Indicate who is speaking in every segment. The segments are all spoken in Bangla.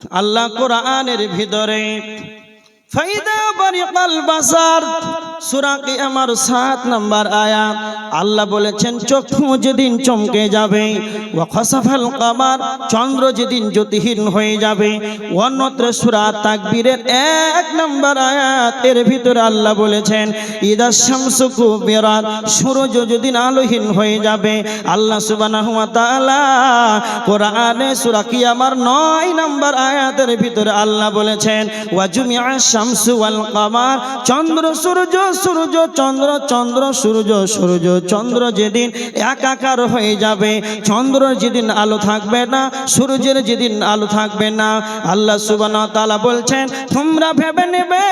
Speaker 1: আল্লাহ কোরআনের ভিতরে ফাইদা বারিকাল বাসার সূরা কিয়ামার 7 নম্বর আয়াত আল্লাহ বলেছেন চক্ষু যেদিন চমকে যাবে ওয়া খাসাফাল কামার চন্দ্র যেদিন জ্যোতিহীন হয়ে যাবে। অন্যত্র সূরা তাকবীরের 1 নম্বর আয়াত এর ভিতরে আল্লাহ বলেছেন ইদাশ শামসু কুবিরাত সূর্য যেদিন আলোহীন হয়ে যাবে। আল্লাহ সুবহানাহু ওয়া তাআলা কোরআনে সূরা কিয়ামার 9 নম্বর আয়াতের ভিতরে আল্লাহ বলেছেন ওয়া জুমিআশ শামসু ওয়াল কামার চন্দ্র সূর্য সূর্য চন্দ্র চন্দ্র সূর্য সূর্য চন্দ্র যেদিন একাকার হয়ে যাবে, চন্দ্র যেদিন আলো থাকবে না, সূর্যের যেদিন আলো থাকবে না, আল্লাহ সুবহানাহু ওয়া তাআলা বলছেন তোমরা ভেবে নেবে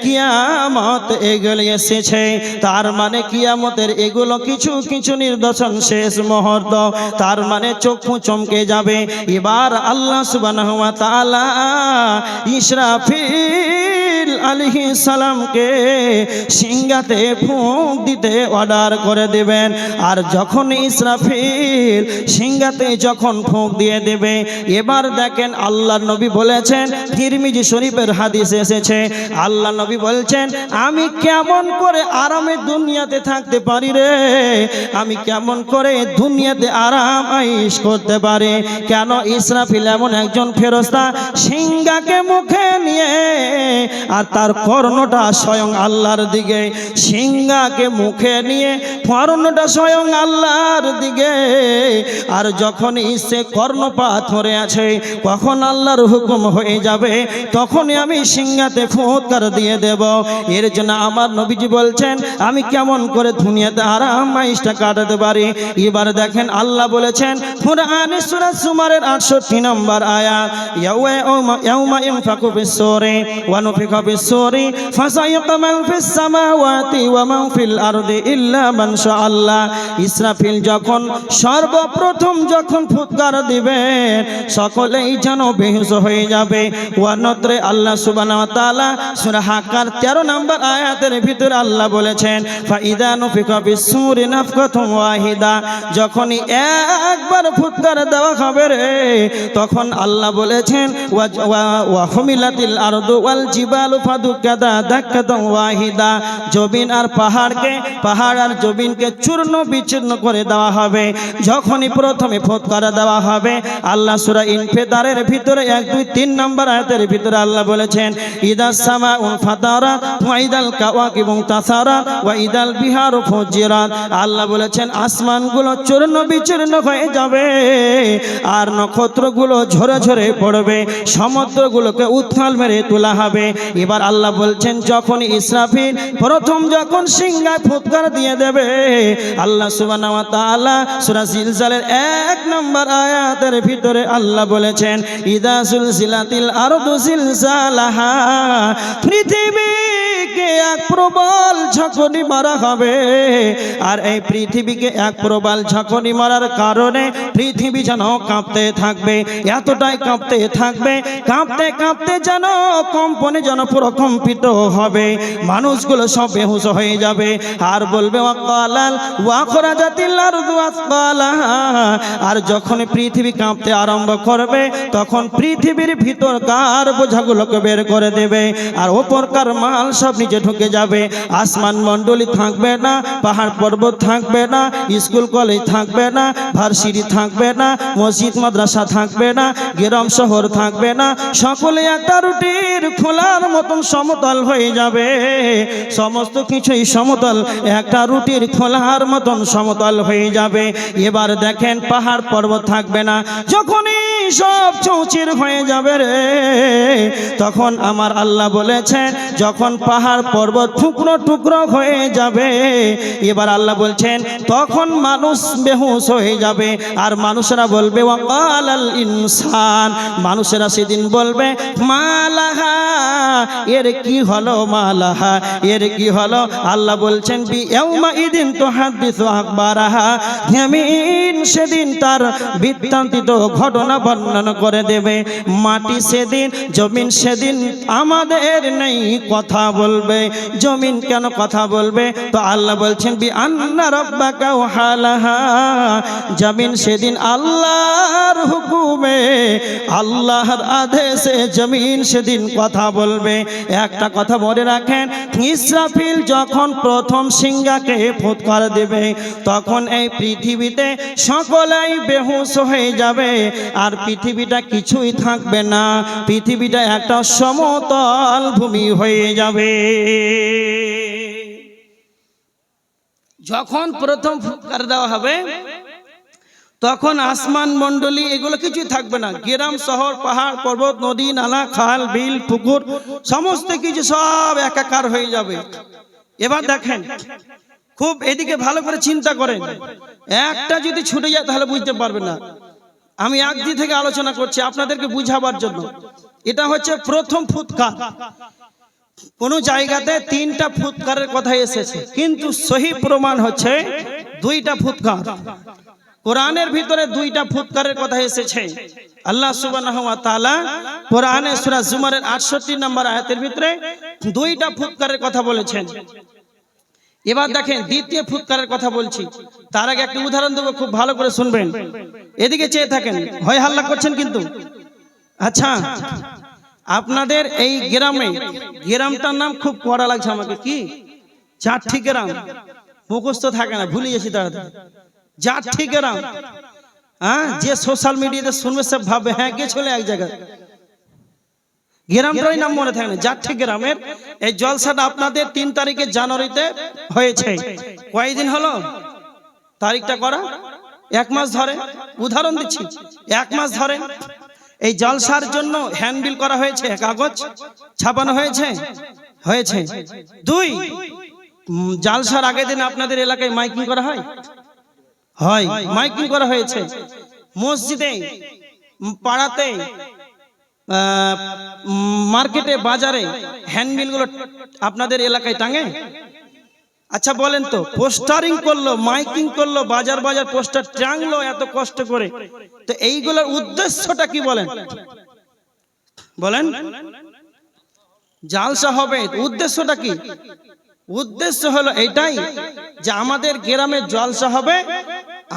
Speaker 1: কিয়ামত এগুলো এসেছে। তার মানে কিয়ামতের এগুলো কিছু কিছু নিদর্শন শেষ মুহূর্ত, তার মানে চক্ষু চমকে যাবে। এবার আল্লাহ সুবহানাহু ওয়া তাআলা ইসরাফিল আলাইহিস সালামকে সিংহাতে ফুঁক দিতে অর্ডার করে দেবেন। আর যখন ইসরাফিল সিংহাতে যখন ফুঁক দিয়ে দেবে, এবার দেখেন আল্লাহর নবী বলেছেন, তিরমিজি শরীফের হাদিস এসেছে, আল্লাহ নবী বলছেন আমি কেমন করে আরামে দুনিয়াতে থাকতে পারি রে, আমি কেমন করে দুনিয়াতে আরাম আয়েশ করতে পারি। কেন? ইসরাফিল এমন একজন ফেরেশতা সিংহাকে মুখে নিয়ে আর তার কর্ণটা স্বয়ং আল্লাহর দিকে, সিংহাকে মুখে নিয়ে কর্ণটা স্বয়ং আল্লাহর দিকে। আর যখন সে কর্ণপাত ধরে আছে, কখন আল্লাহর হুকুম হয়ে যাবে তখনই আমি সিংহাতে ফুৎকার দিয়ে দেব। এর জন্য আমার নবীজি বলছেন আমি কেমন করে দুনিয়াতে আরাম আয়েশটা কাটাতে পারি। এবার দেখেন আল্লাহ বলেছেন কুরআনে সূরা জুমারের 68 নম্বর আয়াত ইয়াউমা ইনফাকু ফিস-সূরি ওয়া নুফিখা ফিস-সূরি ফাসাইকা মান ফিস সামাওয়াতি ওয়া মান ফিল আরদি ইল্লা মান শাআল্লাহ। ইসরাফিল যখন সর্বপ্রথম যখন ফুৎকার দিবেন সকলেই যেন বেহুশ হয়ে যাবে। অন্যত্রে আল্লাহ সুবহানাহু ওয়া তাআলা সূরা হাক্কার 13 নম্বর আয়াতের ভিতরে আল্লাহ বলেছেন ফাইদা নুফিখা ফিস-সূরি নাফকাতুন ওয়াহিদা, যখনই একবার ফুৎকার দেওয়া হবে রে তখন আল্লাহ বলেছেন ওয়া হুমিলাতিল আরদু ওয়াল জিবালু ফাদুক্কাতা দাক্কাতান ওয়াহিদা, জমিন আর পাহাড়কে, পাহাড় আর জমিনকে চূর্ণ বিচূর্ণ করে দেওয়া হবে। যখনই প্রথমে ফুৎকার দেওয়া হবে আল্লাহ সূরা ইনফিতারের ভিতরে 1, 2, 3 নম্বর আয়াতের ভিতরে আল্লাহ বলেছেন ইদাস সামাউন ফাতারাত ওয়া ইদাল কাওয়াকিবু তাসারাত ওয়া ইদাল বিহারু ফুজিরাত। আল্লাহ বলেছেন আসমানগুলো চূর্ণ বিচূর্ণ হয়ে যাবে আর নক্ষত্রগুলো ঝরে ঝরে পড়বে, সমুদ্রগুলোকে উত্থাল মেরে তোলা হবে। এবার আল্লাহ বলছেন যখন ইসরাফিল প্রথম যখন সিংহায় ফুৎকার দিয়ে দেবে, আল্লাহ সুবহানাহু ওয়া তাআলা সূরা জিলজালের 1 নম্বর আয়াতের ভিতরে আল্লাহ বলেছেন ইদা সুলসিলাতিল আরদু জিলজালাহা, পৃথিবীকে এক প্রবল ঝাঁকুনি মারা হবে। আর এই পৃথিবীকে এক প্রবল ঝাঁকুনি মারার কারণে পৃথিবী যেন কাঁপতে থাকবে, এতটাই কাঁপতে থাকবে, কাঁপতে কাঁপতে যেন কম্পনে যেন প্রকম্পিত হবে, মানুষগুলো সব বেহুশ হয়ে যাবে আর বলবে ওয়াকালাল ওয়াখরাজাতিল আরদু আসকালাহা। আর যখন পৃথিবী কাঁপতে আরম্ভ করবে তখন পৃথিবীর ভিতরকার বোঝাগুলোকে বের করে দেবে আর ওপরকার মাল সব নিচে ঢুকে যাবে। আসমান মণ্ডলী থাকবে না, পাহাড় পর্বত থাকবে না, স্কুল কলেজ থাকবে না, ভার্সিটি থাকবে না, মসজিদ মাদ্রাসা থাকবে না, গ্রাম শহর থাকবে না, সকলে একটা রুটির খোলার মতন সমতল হয়ে যাবে। সমস্ত কিছুই সমতল, একটা রুটির খোলার মতন সমতল হয়ে যাবে। এবার দেখেন পাহাড় পর্বত থাকবে না, যখনই সব চৌচির হয়ে যাবে রে তখন আমার আল্লাহ বলেছেন যখন পাহাড় পর্বত টুকরো টুকরো হয়ে যাবে, এবার আল্লাহ বলছেন তখন মানুষ বেহুশ হয়ে যাবে। আর মানুষেরা বলবে ওয়াকালাল ইনসান, মানুষেরা সেদিন বলবে মালাহা, এর কি হলো, মালাহা এর কি হলো। আল্লাহ বলছেন বি ইয়াউমা ইদিন তুহাদ্দিসু আখবারাহা, জমিন সেদিন তার বৃত্তান্তিত ঘটনা বর্ণনা করে দেবে। মাটি সেদিন, জমিন সেদিন আমাদের নেই, কথা বলবে। জমিন কেন কথা বলবে? তো আল্লাহ বলছেন বি আন্না রাব্বাকা ওয়াহালাহা, জমিন সেদিন আল্লাহর হুকুমে, আল্লাহর আদেশে জমিন সেদিন কথা বলবে। একটা কথা মনে রাখেন, ইসরাফিল যখন প্রথম সিংহাকে ফুৎকার দেবে তখন এই পৃথিবীতে সকলেই বেহুশ হয়ে যাবে, আর পৃথিবীটা কিছুই থাকবে না, পৃথিবীটা একটা সমতল ভূমি হয়ে যাবে। যখন প্রথম ফুৎকার দেওয়া হবে তখন আসমান মণ্ডলী এগুলো কিছুই থাকবে না, গ্রাম শহর পাহাড় পর্বত নদী নালা খাল বিল পুকুর সমস্ত কিছু সব একাকার হয়ে যাবে। এবার দেখেন, খুব এদিকে ভালো করে চিন্তা করেন, একটা যদি ছুটে যায় তাহলে বুঝতে পারবেন না। আমি একদিক থেকে আলোচনা করছি আপনাদেরকে বুঝাবার জন্য। এটা হচ্ছে প্রথম ফুৎকার। কোন জায়গাতে তিনটা ফুৎকারের কথা এসেছে, কিন্তু সহি প্রমাণ হচ্ছে দুইটা ফুৎকার। কোরআনের ভিতরে দুইটা ফুৎকারের কথা এসেছে। আল্লাহ সুবহানাহু ওয়া তাআলা কোরআনে সূরা জুমারের 68 নম্বর আয়াতের ভিতরে দুইটা ফুৎকারের কথা বলেছেন। এবার দেখেন দ্বিতীয় ফুৎকারের কথা বলছি, তার আগে একটা উদাহরণ দেবো, খুব ভালো করে শুনবেন। এদিকে চেয়ে থাকেন, হয় হাল্লা করছেন কিন্তু। আচ্ছা, আপনাদের এই গ্রামে, গ্রামটার নাম খুব কড়া লাগছে আমাকে, কি জাঠি গ্রাম, মুখস্থ থাকে না, ভুলে গেছি তাড়াতাড়ি। জাঠি গ্রাম, হ্যাঁ, যে সোশ্যাল মিডিয়াতে শুনবে সব ভাবে হ্যাঁ গেছিল এক জায়গায়, গ্রামটাই নাম মনে থাকে না। জাঠি গ্রামের এই জলসাটা আপনাদের 3 তারিখে জানুয়ারিতে হয়েছে। কয়দিন হলো তারিখটা করা? 1 মাস ধরে। উদাহরণ দিচ্ছি, 1 মাস ধরে এই জলসার জন্য হ্যান্ডবিল করা হয়েছে, কাগজ ছাপানো হয়েছে। 2, জলসার আগের দিন আপনাদের এলাকায় মাইকিং করা হয়, মাইকিং করা হয়েছে। মসজিদে, পাড়াতে, মার্কেটে, বাজারে হ্যান্ডবিল গুলো আপনাদের এলাকায় টাঙে? আচ্ছা বলেন তো, পোস্টারিং করলো, মাইকিং করলো, বাজার বাজার পোস্টার টাঙলো এত কষ্ট করে, তো এইগুলোর উদ্দেশ্যটা কি বলেন? জালসা হবে, উদ্দেশ্যটা কি? উদ্দেশ্য হলো এটাই যে আমাদের গ্রামে জলসা হবে,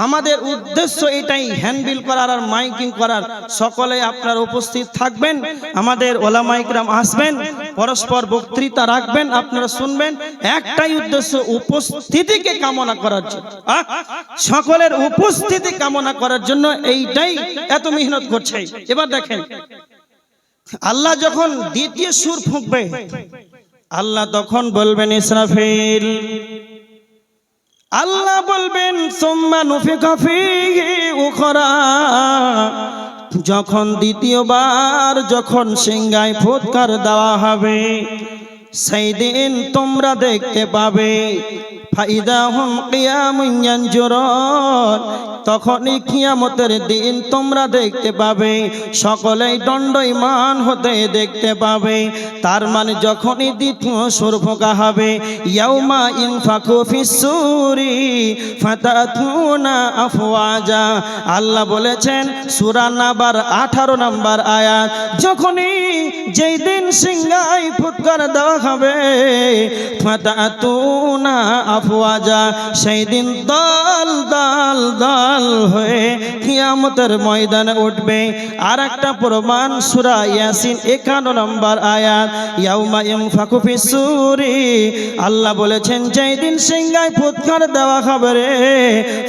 Speaker 1: আমাদের উদ্দেশ্য এটাই, হ্যান্ডবিল করার আর মাইকিং করার। সকলে আপনারা উপস্থিত থাকবেন, আমাদের ওলামায়ে কিরাম আসবেন, পরস্পর বক্তৃতা রাখবেন, আপনারা শুনবেন। একটাই উদ্দেশ্য, উপস্থিতিকে কামনা করার জন্য, সকলের উপস্থিতি কামনা করার জন্য এইটাই এত মেহনত করছে। এবার দেখেন, আল্লাহ যখন দ্বিতীয় সুর ফুঁকবে, আল্লাহ তখন বলবেন ইসরাফিল, আল্লাহ বলবেন সুম্মা নুফিখা ফীহি উখরা, যখন দ্বিতীয়বার যখন সিংহায় ফুৎকার দেওয়া হবে, সেই দিন তোমরা দেখতে পাবে ফাইদা হুম কিয়ামুন ইয়ানজুরুন, তখনই কিয়ামতের দিন তোমরা দেখতে পাবে সকলেই দণ্ডায়মান হতে দেখতে পাবে। তার মানে যখনই দ্বিতীয় সুর ফোঁকা হবে, ইয়াউমা ইনফাখু ফিস-সূরি ফাতাতুনা আফওয়াজা, আল্লাহ বলেছেন সূরা নাবার 18 নম্বর আয়াত, যখনই যেই দিন সিংহায় ফুৎকার দেওয়া হবে, ফাতাতুনা আফওয়াজা, সেই দিন দল দল দল হয়ে কিয়ামতের ময়দানে উঠবে। আর একটা প্রমাণ সূরা ইয়াসিন 51 নম্বর আয়াত, ইয়াউমা ইনফাখু ফিস-সূরি, আল্লাহ বলেছেন যেই দিন সিংহায় ফুৎকার দেওয়া হবে রে,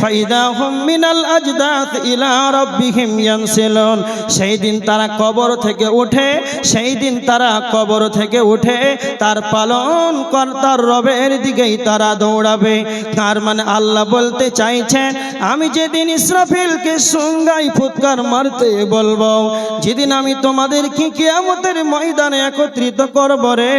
Speaker 1: ফাইদা হুম মিনাল আজদাত ইলা রাব্বিহিম ইয়ানসিলুন, সেই দিন তারা কবর থেকে উঠে, সেই দিন তারা কবর থেকে উঠে তার পালন কর্তার রবের দিকেই তারা দৌড়াবে। তার মানে আল্লাহ বলতে চাইছেন, আমি যেদিন ইসরাফিলকে সিংহায় ফুৎকার মারতে বলবো, যেদিন আমি তোমাদেরকে কিয়ামতের ময়দানে একত্রিত করব রে,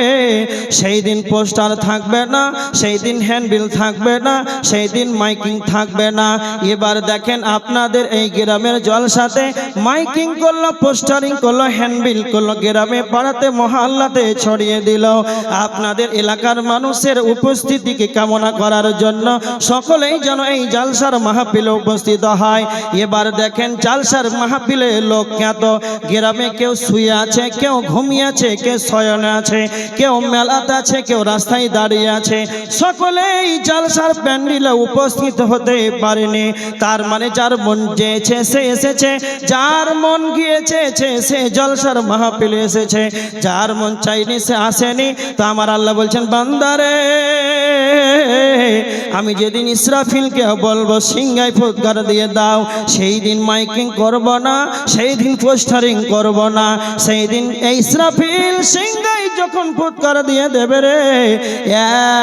Speaker 1: সেই দিন পোস্টার থাকবে না, সেই দিন হ্যান্ডবিল থাকবে না, সেই দিন মাইকিং থাকবে না। এবার দেখেন আপনাদের এই গ্রামের জলসাতে মাইকিং করলো, পোস্টারিং করলো, হ্যান্ডবিল করলো, গ্রামে পাড়াতে মহল্লাতে ছড়িয়ে দিল, আপনাদের এলাকার মানুষের উপস্থিতিকে কামনা করার জন্য সকলেই যেন এই জালসার মাহফিলে উপস্থিত হয়। এবার দেখেন জালসার মাহফিলে লোক এত, গ্রামে কেউ শুয়ে আছে, কেউ ঘুমিয়ে আছে, কেউ শয়নে আছে, কেউ মেলাতে আছে, কেউ রাস্তায় দাঁড়িয়ে আছে, সকলেই জালসার প্যান্ডেলে উপস্থিত হতে পারেনি। তার মানে যার মন চেয়েছে সে এসেছে, যার মন গিয়েছে সে জলসার মাহফিলে এসেছে, যার মন চাইনি সে আসেনি। তো আমার আল্লাহ বলছেন বান্দারে, আমি যেদিন ইসরাফিলকে বলবো সিংহায় ফুৎকার দিয়ে দাও, সেই দিন মাইকিং করব না, সেই দিন পোস্টারিং করব না, সেই দিন এই ইসরাফিল সিংহায় যখন ফুৎকার দিয়ে দেবে রে,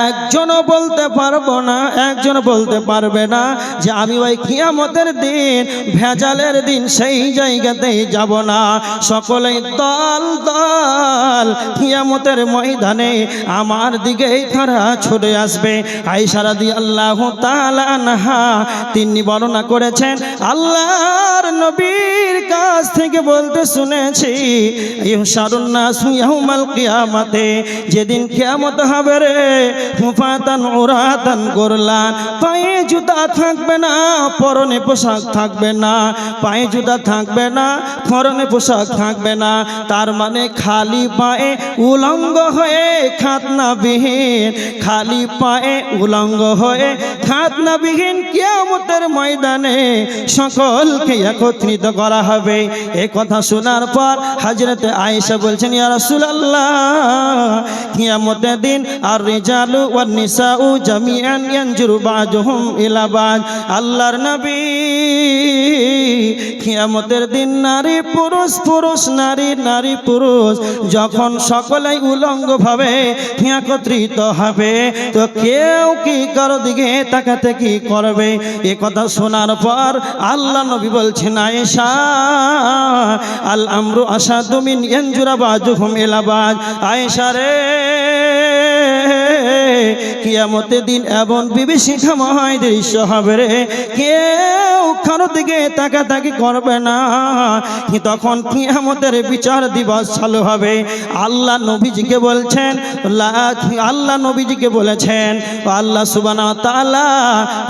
Speaker 1: একজনও বলতে পারবো না, একজন বলতে পারবে না যে আমি ওই কিয়ামতের দিন, ভেজালের দিন সেই জায়গাতেই যাব না। সকলেই দল দল কিয়ামতের ময়দানে আমার দিকেই তারা ছুটে আসবে। আয়েশা রাদিয়াল্লাহু তাআলা আনহা তিনি বর্ণনা করেছেন, আল্লাহর নবীর কাছ থেকে বলতে শুনেছি, ইহশারুন নাসু ইয়াউমাল কিয়ামাতে, যেদিন কিয়ামত হবে রে, মুফাতান উরাতান গুরলান, পায়ে জুতা থাকবে না, পরনে পোশাক থাকবে না, পায়ে জুতা থাকবে না, পরনে পোশাক থাকবে না, তার মানে খালি পায়ে উলঙ্গ হয়ে খাতনাবিহীন, খালি পায়ে উলঙ্গ হয়ে খাতনাবিহীন কিয়ামতের ময়দানে সকলকে একত্রিত করা হবে। এই কথা শোনার পর হযরতে আয়েশা বলছেন, ইয়া রাসূলুল্লাহ, কিয়ামতের দিন আর রিজালু ওয়ান নিসাউ জামিআন ইয়ানজুরু বাযুহুম ইলা বায, আল্লাহর নবী, কিয়ামতের দিন নারী পুরুষ, পুরুষ নারী, নারী পুরুষ যখন সকলেই উলঙ্গ ভাবে একত্রিত হবে, তো কেউ কি কারো দিকে তাকাতে কি করবে? এ কথা শোনার পর আল্লাহ নবী বলছেন, আয়েশা, আল আমরু আসাদু মিন ইয়ানজুরা বাযুহুম ইলা বায, আয়েশা রে, কিয়ামতের দিন এমন বিভীষিকাময় দৃশ্য হবে রে, কেউ কারো দিকে তাকাতাকি করবে না, তখন কিয়ামতের বিচার দিবস চালু হবে। আল্লাহ নবীজিকে বলছেন, আল্লাহ নবীজিকে বলেছেন, আল্লাহ সুবহানাহু ওয়া তাআলা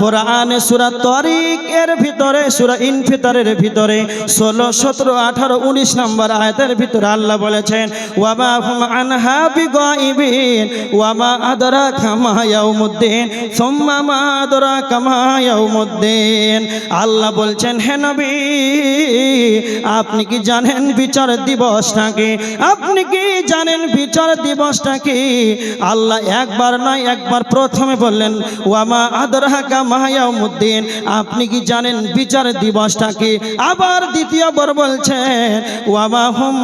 Speaker 1: কোরআনে সূরা তারিক এর ভিতরে, সূরা ইনফিতারের ভিতরে 16, 17, 18, 19 নম্বর আয়াতের ভিতরে আল্লাহ বলেছেন, ওয়া মা হুম আনহা বিগাইবিন ওয়া মা আদরাকা মা ইয়াউমুদ্দিন সুম্মা মা আদরাকা মা ইয়াউমুদ্দিন। আল্লাহ বলছেন, হে নবী, আপনি কি জানেন বিচার দিবসটাকে? আপনি কি জানেন বিচার দিবসটাকে? আল্লাহ একবার নয়, একবার প্রথমে বললেন ওয়া মা আদরাকা মা ইয়াউমুদ্দিন, আপনি কি জানেন বিচার দিবসটাকে? আবার দ্বিতীয়বার বলছেন ওয়া মা হুম,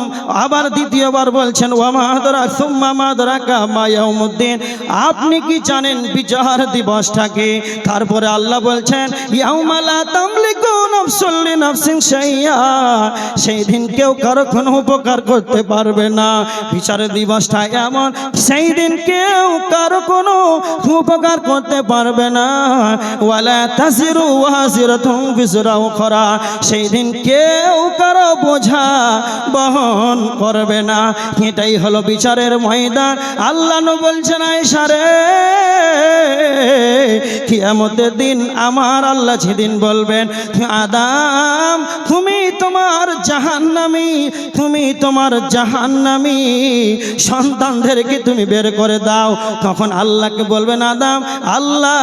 Speaker 1: আবার দ্বিতীয়বার বলছেন ওয়া মা আদরাকা সুম্মা মা আদরাকা মা ইয়াউমুদ্দিন, আপনি কি জানেন বিচার দিবসটাকে? তারপরে আল্লাহ বলছেন ইয়াউমা লা তামলিকু নাফসুন লিনাফসিন শাইআ, সেই দিন কেউ কারো কোনো উপকার করতে পারবে না। বিচার দিবসটা এমন, সেই দিন কেউ কারো কোনো উপকার করতে পারবে না। ওয়ালা তাজিরু ওয়াজিরাতুন বিজরা উখরা, সেই দিন কেউ কারো বোঝা বহন করবে না। এটাই হলো বিচারের ময়দান। আল্লাহ নবী বলছেন, আয়েশা রে, কিয়ামতের দিন আমার আল্লাহ যেদিন বলবেন, আদম তুমি তোমার জাহান্নামী, তুমি তোমার জাহান্নামী সন্তানদেরকে তুমি বের করে দাও, তখন আল্লাহকে বলবেন, আদম, আল্লাহ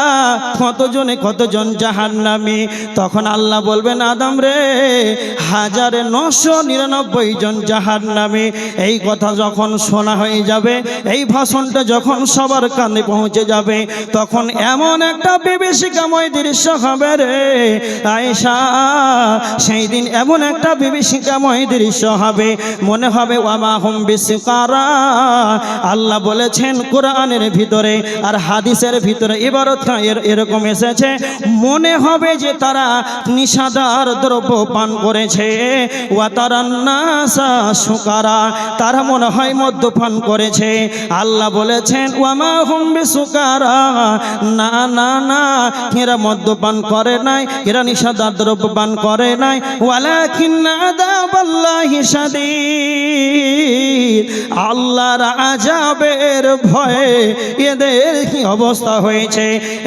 Speaker 1: কতজন জাহান্নামী? তখন আল্লাহ বলবেন, আদম রে, 1999 জন জাহান্নামী। এই কথা যখন শোনা হয়ে যাবে, এই ভাষণটা যখন সবার কানে পৌঁছে যাবে, তখন এমন একটা বিভীষিকাময় দৃশ্য হবে রে আয়েশা, সেই দিন এমন একটা বিভীষিকাময় দৃশ্য হবে, মনে হবে ওয়া মা হুম বিসিকারা। আল্লাহ বলেছেন কোরআনের ভিতরে আর হাদিসের ভিতরে ইবারত এরকম এসেছে, মনে হবে যে তারা নিশাদার দ্রব্য পান করেছে। ওয়া তারান নাসা সুকারা, তারা মনে হয় মদ্যপান করেছে। আল্লাহ বলেছেন ওয়া মা হুম বিসুকারা, না না না, এরা মদ্যপান করে নাই, এরা বিষাদা দ্রব্য পান করে নাই, ওয়ালাকিন্না আযাবাল্লাহি শাদীদ, আল্লাহর আযাবের ভয়ে এদের কি অবস্থা হয়েছে।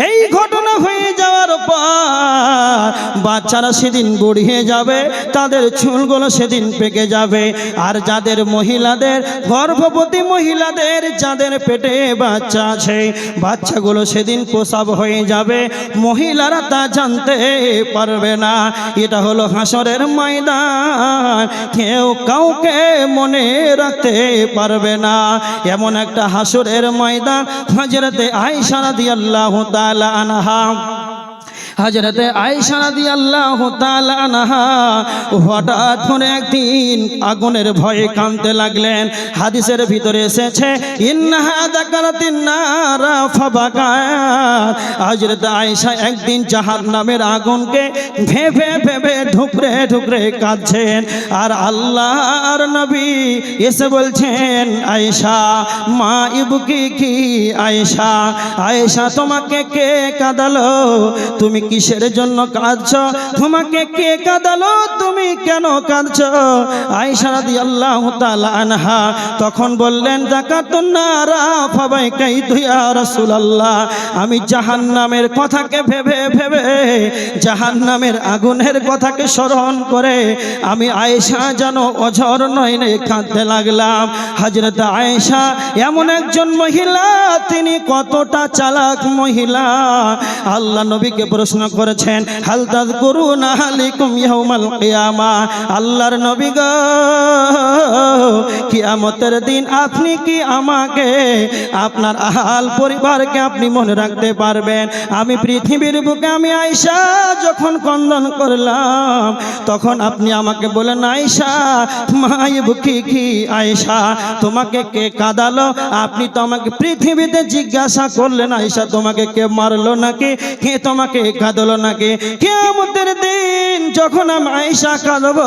Speaker 1: এই ঘটনা হয়ে যাওয়ার পর বাচ্চারা সেদিন বুড়িয়ে যাবে, তাদের চুলগুলো সেদিন পেকে যাবে, আর যাদের মহিলাদের গর্ভবতী মহিলাদের যাদের পেটে বাচ্চা আছে, বাচ্চাগুলো সেদিন প্রসব হয়ে যাবে, মহিলারা তা জানতে পারবে না। এটা হলো হাসরের ময়দান, কেউ কাউকে মনে রাখতে পারবে না। এমন একটা হাসরের ময়দান হযরতে আয়েশা রাদিয়াল্লাহু তাআলা আনহা, হযরতে আয়েশা রাদিয়াল্লাহু তাআলা আনহা হঠাৎ করে একদিন আগুনের ভয়ে কাঁদতে লাগলেন। হাদিসের ভিতরে এসেছে ইন্নাহা যাকারাতিন নারা ফাবাকাত, হযরতে আয়েশা একদিন জাহান্নামের আগুনকে ভেবে ভেবে ঢুকরে ঢুকরে কাঁদছেন, আর আল্লাহর নবী এসে বলছেন আয়েশা মা ইবকি কি, আয়েশা আয়েশা তোমাকে কে কাঁদালো, তুমি কিসের জন্য কাঁদছো, তোমাকে কে কাঁদালো, তুমি কেন কাঁদছো। আয়েশা রাদিয়াল্লাহু তাআলা আনহা তখন বললেন যাকাতুন নারা ফাবাকাইতু ইয়া রাসূলুল্লাহ, আমি জাহান্নামের কথাকে ভেবে ভেবে জাহান্নামের আগুনের কথাকে স্মরণ করে আমি আয়েশা যেন অঝর নয়নে কাঁদতে লাগলাম। হযরত আয়েশা এমন একজন মহিলা, তিনি কতটা চালাক মহিলা। আল্লাহ নবীকে প্রশ্ন করেছেন হাল তাযকুরুনা আলাইকুম ইয়াউমাল কিয়ামা, আল্লাহর নবী গো কিয়ামতের দিন আপনি কি আমাকে আপনার আহাল পরিবারকে আপনি মনে রাখতে পারবেন। আমি পৃথিবীর বুকে আমি আয়েশা যখন ক্রন্দন করলাম তখন আপনি আমাকে বলেন আয়েশা মাইবুকি কি, আয়েশা তোমাকে কে কাঁদালো, আপনি তো আমাকে পৃথিবীতে জিজ্ঞাসা করলেন আয়েশা তোমাকে কে মারলো নাকি, কে তোমাকে কাঁদলো নাকি। কিয়ামতের দিন যখন আমি আয়েশা কাঁদবো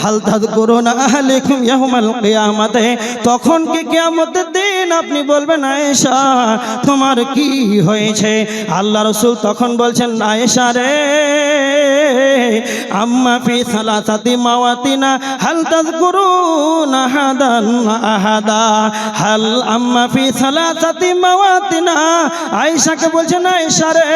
Speaker 1: হাল তাযকুরুনা আলাইকুম ইয়াউমাল কিয়ামাতে, তখন কি কিয়ামতের দিন আপনি বলবেন আয়েশা তোমার কি হয়েছে। আল্লাহ রাসূল তখন বলছেন আয়েশা রে আম্মা ফি সালাসাতি মাওয়াতিনা হাল তাযকুরুনা আহাদান আহাদা, হাল আম্মা ফি সালাসাতি মাওয়াতিনা, আয়েশাকে বলছেন আয়েশা রে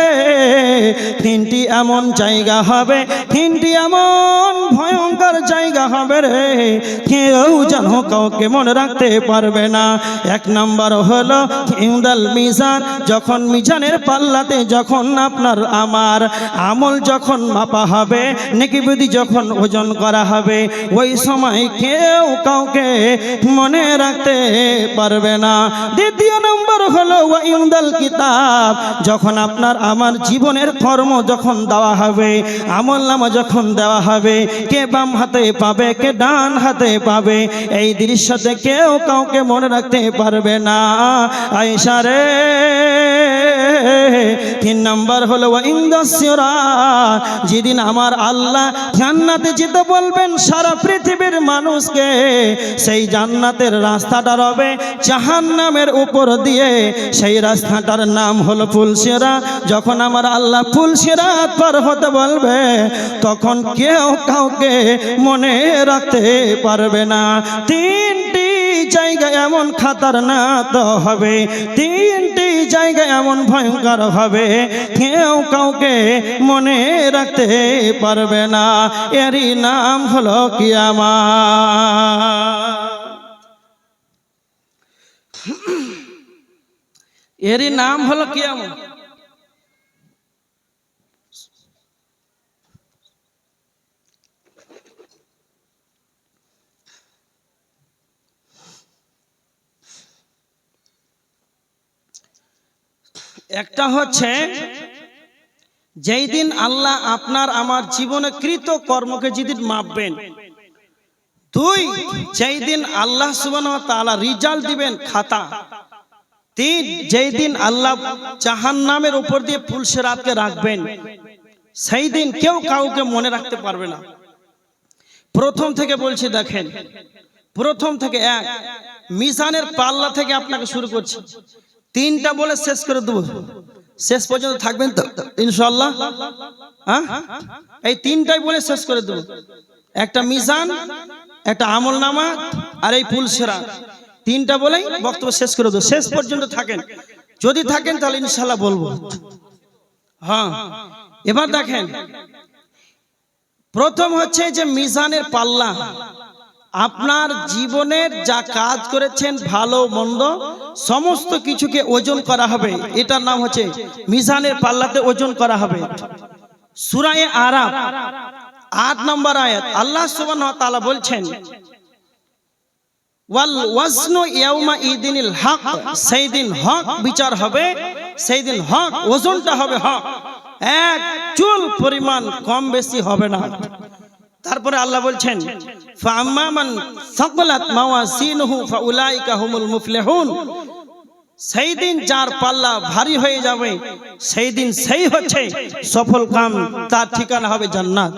Speaker 1: তিনটি এমন জায়গা হবে, তিনটি এমন ভয়ঙ্কর জায়গা হবে রে, কেউ যেন কাউকে মনে রাখতে পারবে না। এক নম্বর হলো ইনদাল মিজান, যখন মিজানের পাল্লাতে যখন আপনার আমার আমল যখন মাপা হবে, নেকি বিধি যখন ওজন করা হবে, ওই সময় কেউ কাউকে মনে রাখতে পারবে না। দ্বিতীয় নম্বর হলো ইনদাল কিতাব, যখন আপনার আমার জীবনের কর্ম যখন দেওয়া হবে, আমল নামা যখন দেওয়া হবে, কে বাম হাতে পাবে কে ডান হাতে পাবে, এই দৃশ্যতে কেউ কাউকে মনে রাখতে পারবে না। আয়েশা রে তিন নম্বর হলো ইনদাস সিরাত, যেদিন আমার আল্লাহ জান্নাতে যেতে বলবেন সারা পৃথিবীর মানুষকে, সেই জান্নাতের রাস্তাটা হবে জাহান্নামের উপর দিয়ে, সেই রাস্তাটার নাম হলো ফুলসিরাত। যখন আমার আল্লাহ ফুলসিরাত পার হতে বলবে তখন কেউ কাউকে মনে রাখতে পারবে না। তিনটি জায়গা এমন খাতারনাক হবে, তিনটি জায়গা এমন ভয়ঙ্কর হবে, কেউ কাউকে মনে রাখতে পারবে না। এরই নাম হলো কিয়ামত, এরই নাম হলো কিয়ামত। একটা হচ্ছে যেই দিন আল্লাহ আপনার আমার জীবনে কৃত কর্মকে যেদিন মাপবেন, দুই যেই দিন আল্লাহ সুবহানাহু ওয়া তাআলা রিজাল্ট দিবেন খাতা, তিন যেই দিন আল্লাহ জাহান্নামের উপর দিয়ে ফুলসিরাতকে রাখবেন, সেই দিন কেউ কাউকে মনে রাখতে পারবে না। প্রথম থেকে বলছি দেখেন, প্রথম থেকে এক মিজানের পাল্লা থেকে আপনাকে শুরু করছি, তিনটা বলে শেষ করে দেবো। শেষ পর্যন্ত থাকবেন তো ইনশাআল্লাহ? হ্যাঁ, এই তিনটাই বলে শেষ করে দেব। একটা মিজান, একটা আমলনামা, আর এই পুলসেরা, তিনটা বলেই বক্তব্য শেষ করে দেব। শেষ পর্যন্ত থাকেন, যদি থাকেন তাহলে ইনশাআল্লাহ বলবো। হ্যাঁ, এবার দেখেন, প্রথম হচ্ছে যে মিজানের পাল্লা। আপনার জীবনের যা কাজ করেছেন, ভালো মন্দ সমস্ত কিছুকে ওজন করা হবে। এটার নাম হচ্ছে মিজানের পাল্লাতে ওজন করা হবে। সূরা আরাফ 8 নম্বর আয়াত, আল্লাহ সুবহানাহু ওয়া তাআলা বলছেন, ওয়াল ওয়াজনু ইয়াউমা ইদিনিল হক, সেই দিন হক বিচার হবে, সেই দিন হক ওজনটা হবে হক, এক চুল পরিমাণ কম বেশি হবে না। তারপরে আল্লাহ বলছেন, ফাআম্মা মান সাকালাত মাওয়াজিনুহু ফাউলাইকা হুমুল মুফলিহুন, সেই দিন যার পাল্লা ভারী হয়ে যাবে, সেই দিন সেই হচ্ছে সফল কাম, তার ঠিকানা হবে জান্নাত।